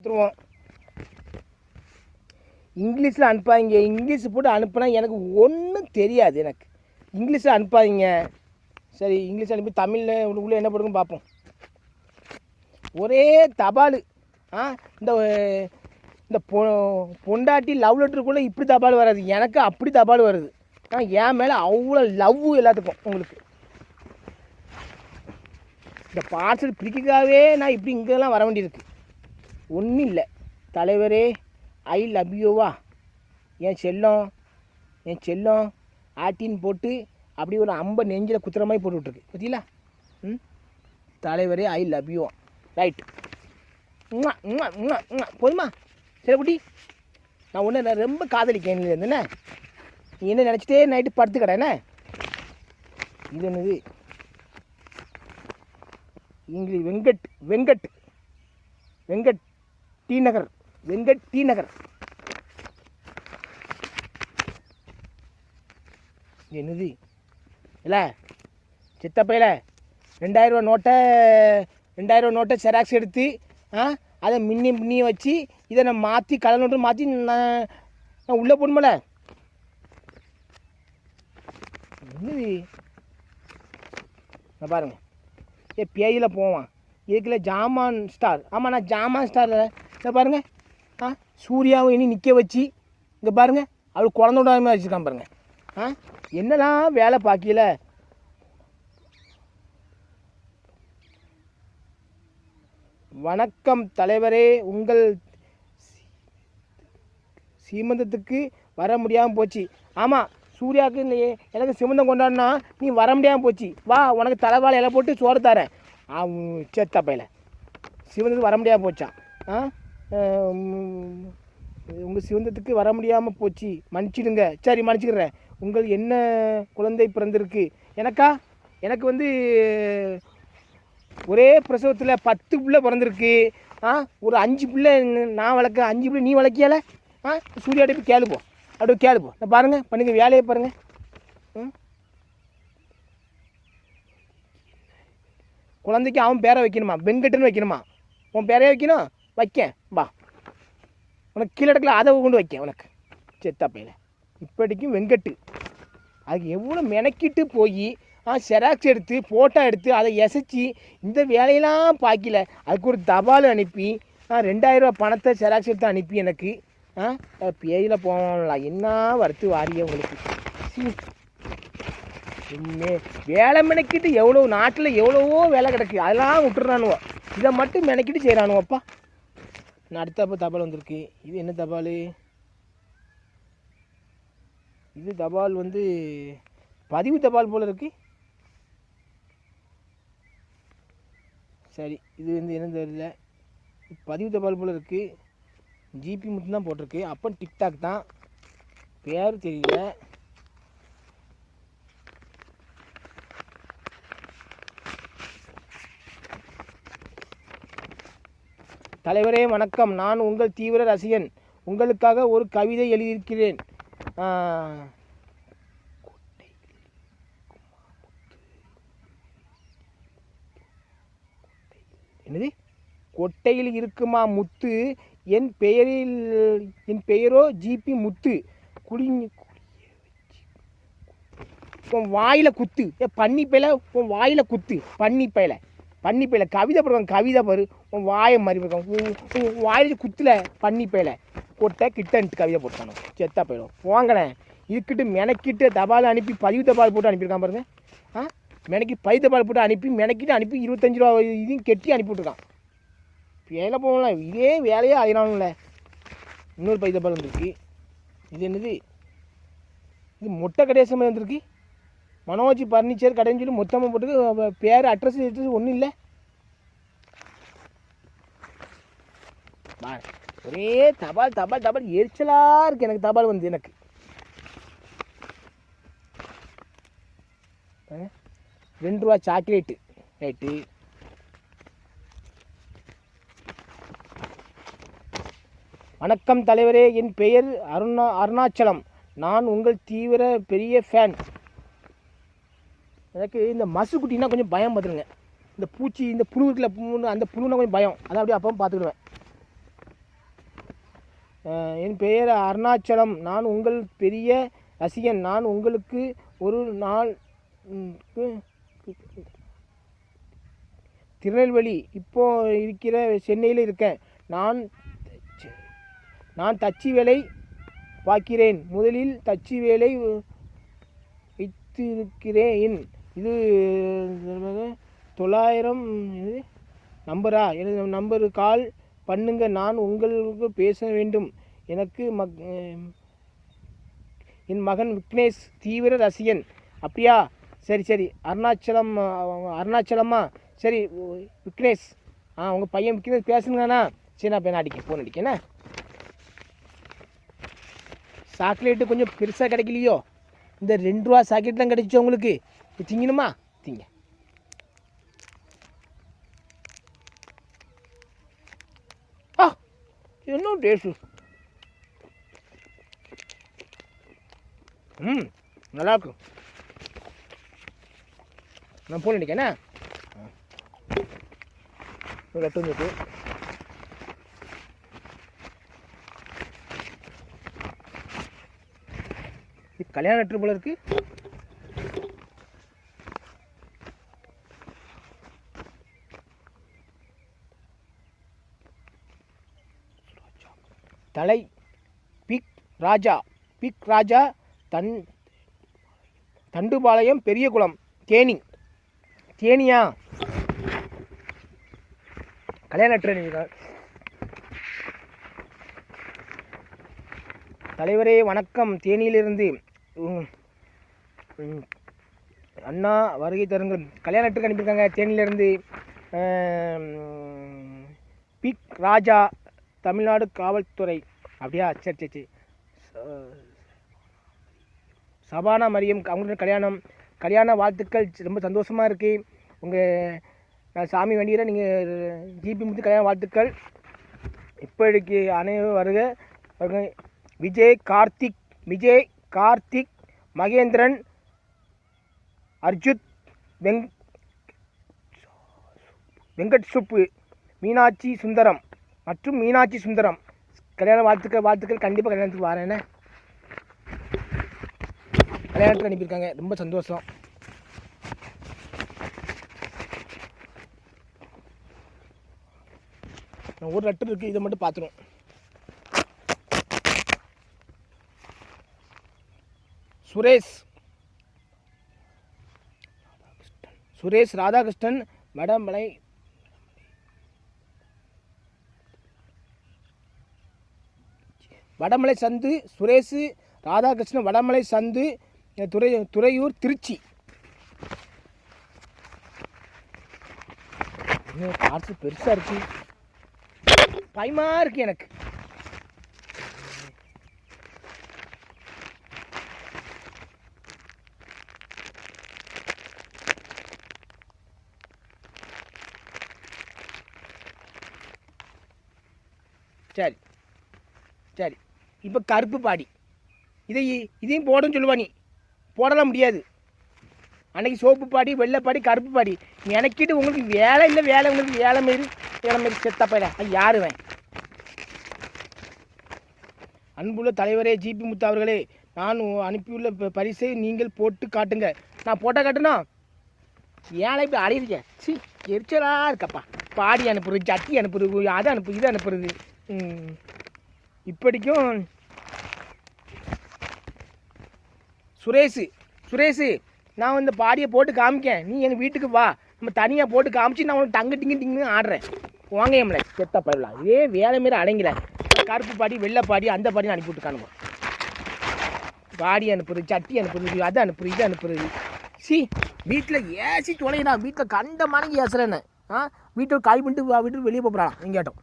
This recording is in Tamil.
விட்டுருவோம். இங்கிலீஷில் அனுப்பாதீங்க. இங்கிலீஷ் போட்டு அனுப்புனா எனக்கு ஒன்றும் தெரியாது. எனக்கு இங்கிலீஷில் அனுப்பாதீங்க. சரி, இங்கிலீஷ் அனுப்பி தமிழில் உள்ளே என்ன போடுங்கன்னு பார்ப்போம். ஒரே தபால். இந்த இந்த பொண்டாட்டி லவ் லெட்டருக்குள்ளே இப்படி தபால் வராது. எனக்கு அப்படி தபால் வருது. என் மேலே அவ்வளோ லவ் எல்லாத்துக்கும். உங்களுக்கு இந்த பார்சல் பிடிக்காவே நான் இப்படி இங்கெல்லாம் வர வேண்டியிருக்கு. ஒன்றும் இல்லை தலைவரே, ஐ லவ் யூவா என் செல்லம் ஆட்டின்னு போட்டு அப்படி ஒரு நெஞ்சில் குத்துற மாதிரி போட்டு விட்ருக்கு. பார்த்தீங்களா? தலைவரே, ஐ லவ் யூ. ரைட். போதுமா? சரி குட்டி, நான் ஒன்று ரொம்ப காதலிக்கேன் என்ன. நீ என்ன நினச்சிட்டே நைட்டு படுத்துக்கடா என்ன. இது என்னது? இங்கிலீஷ் வெங்கட் டி நகர். என்னது இல்லை சித்தப்பையில் 2000 நோட்டை செராக்ஸ் எடுத்து அதை மின்னி வச்சு இதை நான் மாற்றி கலர் நோட்டு மாற்றி நான் உள்ளே போடணுமல. என்னது நான் பாருங்கள். பேஜில் போவான் இதுக்குள்ள ஜாமான் ஸ்டார். ஆமாம், நான் ஜாமான் ஸ்டாரில் இதை பாருங்கள். சூர்யாவை இனி நிற்க வச்சு இங்கே பாருங்கள் அவள் குழந்தை விடாமல் வச்சுருக்கான் பாருங்கள். என்னெல்லாம் வேலை பார்க்கல. வணக்கம் தலைவரே, உங்கள் சீமந்தத்துக்கு வர முடியாமல் போச்சு. ஆமாம், சூர்யாவுக்கு எனக்கு சீமந்தம் கொண்டாடினா நீ வர முடியாமல் போச்சு. வா, உனக்கு தலைவாழை இலை போட்டு சோறு தரேன். சேத்தப்பையில் சீமந்தத்துக்கு வர முடியாமல் போச்சான். உங்கள் சீமந்தத்துக்கு வர முடியாமல் போச்சு, மன்னிச்சிடுங்க. சரி, மன்னிச்சுக்கிறேன். உங்கள் என்ன குழந்தை பிறந்திருக்கு? எனக்கு வந்து ஒரே பிரசவத்தில் 10 பிள்ளை பிறந்திருக்கு. ஒரு 5 பிள்ளை நான் வளர்க்க, 5 பிள்ளை நீ வளர்க்கியால. சூர்யாட்ட போய் கேளுப்போம். அப்படியே கேளுப்போம். நான் பாருங்கள், பண்ணுங்க வேலையை பாருங்கள். குழந்தைக்கு அவன் பேரை வைக்கணுமா? வெங்கட்டுன்னு வைக்கணுமா? உன் பேரையே வைக்கணும். வைக்கேன் வா, உனக்கு கீழே இடத்துல அதை கொண்டு வைக்கேன் உனக்கு. செத்தாப்பையில் இப்படிக்கும் வெங்கட்டு. அதுக்கு எவ்வளோ மெனக்கிட்டு போய் செராக்ஸ் எடுத்து ஃபோட்டோ எடுத்து அதை எசைச்சி இந்த வேலையெல்லாம் பார்க்கல. அதுக்கு ஒரு தபால் அனுப்பி 2000 பணத்தை செராக்ஸ் எடுத்து அனுப்பி எனக்கு பேஜில் போகலாம். என்ன வறுத்து வாரிய உங்களுக்கு. வேலை மெனக்கிட்டு எவ்வளோ நாட்டில் எவ்வளவோ வேலை கிடக்கு, அதெல்லாம் விட்டுறானுவோ. இதை மட்டும் மெனக்கிட்டு செய்கிறானுவோப்பா. நான் அடுத்தப்போ தபால் வந்திருக்கு. இது என்ன தபால்? இது தபால் வந்து பதிவு தபால் போல் இருக்குது. சரி, இது வந்து என்ன தெரியல, பதிவு தபால் போல் இருக்குது. ஜிபி மட்டும் தான் போட்டிருக்கு. அப்போ டிக்டாக் தான், பேர் தெரியல. தலைவரே வணக்கம், நான் உங்கள் தீவிர ரசிகன். உங்களுக்காக ஒரு கவிதை எழுதியிருக்கிறேன். என்னது? கொட்டையில் இருக்குமா முத்து, என் பெயரோ ஜிபி முத்து. உன் வாயில் குத்து. பன்னி பையில உன் வாயில் குத்து. பன்னி பையில கவிதை போடுவாங்க. கவிதை பாரு, உன் வாயை மாதிரி இருக்கான். உன் வாயில் குத்துல பன்னி பையில கொட்டை கிட்டன்ட்டு கவிதை போட்டானோ. செத்தா போயிடும். போங்களேன். இதுக்கிட்டு மெனக்கிட்டு தபால் அனுப்பி பதிவு தபால் போட்டு அனுப்பியிருக்கான் பாருங்க. மெனக்கி பதிவு தபால் போட்டு அனுப்பி 25 ரூபா இதையும் கெட்டி அனுப்பிவிட்ருக்கான். வேலை போகலாம். இதே வேலையே ஆயிரானும்ல. இன்னொரு பதிவு தபால் வந்துருக்கு. இது என்னது? இது மொட்டை கடைசமாக வந்துருக்கு. மனோஜ் பர்னிச்சர் கடைன்னு சொல்லி மொத்தமாக போட்டு பேர் அட்ரஸ் ஒன்றும் இல்லை. ஒரே தபால் எரிச்சலாக இருக்குது எனக்கு. தபால் வந்து எனக்கு 2 ரூபா சாக்லேட்டு. ரைட்டு. வணக்கம் தலைவரே, என் பெயர் அருணாச்சலம். நான் உங்கள் தீவிர பெரிய ஃபேன். எனக்கு இந்த மசுக்குட்டின்னா கொஞ்சம் பயம் பார்த்துருங்க. இந்த பூச்சி, இந்த புழு இருக்குல்ல, அந்த புழுனா கொஞ்சம் பயம். அதான் அப்படியே அப்போ பார்த்துக்கிடுவேன். என் பெயர் அருணாச்சலம். நான் உங்கள் பெரிய ரசிகன். நான் உங்களுக்கு ஒரு நாள் திருநெல்வேலி இப்போ இருக்கிற சென்னையில் இருக்கேன். நான் தச்சு வேலை பார்க்கிறேன். முதலில் தச்சு வேலை வைத்திருக்கிறேன். இது 900 நம்பரா? எனது நம்பரு கால் பண்ணுங்க. நான் உங்களுக்கு பேச வேண்டும். எனக்கு என் மகன் விக்னேஷ் தீவிர ரசிகன். அப்படியா? சரி சரி. அருணாச்சலம்மா. சரி விக்னேஷ். உங்கள் பையன் விக்னேஷ் பேசுங்கண்ணா. சரி நான் போய் ஃபோன் அடிக்கேண்ணே. சாக்லேட்டு கொஞ்சம் பெருசாக கிடைக்கலையோ? இந்த 2 ரூபா சாக்லேட் தான் கிடைச்சோ உங்களுக்கு? திங்கணுமா? திங்க. என்ன டேஸ்ட்டு! நல்லாயிருக்கு. நான் ஃபோன் அடிக்கேண்ணே. லெட்டு வந்துட்டு இது கல்யாண லெட்ரு போல இருக்கு. தலை பிக் ராஜா தண்டுபாளையம் பெரியகுளம் தேனியா? கல்யாண லெட்டர். தலைவரே வணக்கம். தேனியிலிருந்து அண்ணா வருகை தருங்கள். கல்யாண லெட்டருக்கு அனுப்பியிருக்காங்க தேனியிலிருந்து. பிக் ராஜா தமிழ்நாடு காவல்துறை. அப்படியா? சரி சரி சரி. சபானா மரியம் அவங்களுக்கு கல்யாண வாழ்த்துக்கள். ரொம்ப சந்தோஷமாக இருக்குது. நான் சாமி வண்டியில் நீங்கள் ஜிபி முத்து கல்யாண வாழ்த்துக்கள். இப்போதைக்கு அனைவரும் வருக. விஜய் கார்த்திக் மகேந்திரன் அர்ஜுத் வெங்கட் சுப்பு மீனாட்சி சுந்தரம் கல்யாண வாழ்த்துக்கள். கண்டிப்பாக கல்யாணத்துக்கு வரேன்னு கல்யாணத்துக்கு அனுப்பியிருக்காங்க. ரொம்ப சந்தோஷம். ஒரு லெட்டர் இருக்குது, இதை மட்டும் பார்த்துரும். சுரேஷ் ராதாகிருஷ்ணன் வடமலை சந்து. சுரேஷ் ராதாகிருஷ்ணன் வடமலை சந்து துறையூர் திருச்சி. பார்சல் பெருசாக இருக்கு, பயமா இருக்கு எனக்கு. சரி இப்போ கருப்பு பாடி இதையும் போடன்னு சொல்லுவா. நீ போடலாம் முடியாது. அன்றைக்கி சோப்பு பாடி, வெள்ளை பாடி, கருப்பு பாடி எனக்கிட்டு உங்களுக்கு வேலை இல்லை. உங்களுக்கு வேலை மாரி செத்தப்பையில அது யாருவேன்? அன்புள்ள தலைவரே ஜிபி முத்து அவர்களே, நான் அனுப்பியுள்ள பரிசை நீங்கள் போட்டு காட்டுங்க. நான் போட்டால் காட்டுனா ஏழை இப்படி அடையிருக்கேன். எரிச்சலாக இருக்கப்பா. பாடி அனுப்புறது, சட்டி அனுப்புறது, அதை இதை அனுப்புறது. இப்படிக்கும் சுரேஷு நான் இந்த பாடியை போட்டு காமிக்கேன். நீ எங்கள் வீட்டுக்கு வா, நம்ம தனியாக போட்டு காமிச்சு நான் உனக்கு டிங்குன்னு ஆடுறேன். வாங்க எம்மளை செத்த பயிரலாம். இதே வேலை மாரி அடங்கல. கருப்பு பாடி, வெள்ளை பாடி, அந்த பாடி அனுப்பி விட்டுக்கானுங்க. பாடி அனுப்புறது, சட்டி அனுப்புறது, அதை அனுப்புறது, இதை அனுப்புறது. வீட்டில் ஏசி தொலைனா வீட்டில் கண்ட மனைக்கு ஏசுறேன்னு வீட்டை காய் பண்ணிட்டு வெளியே போகிறான் எங்கேயாட்டும்.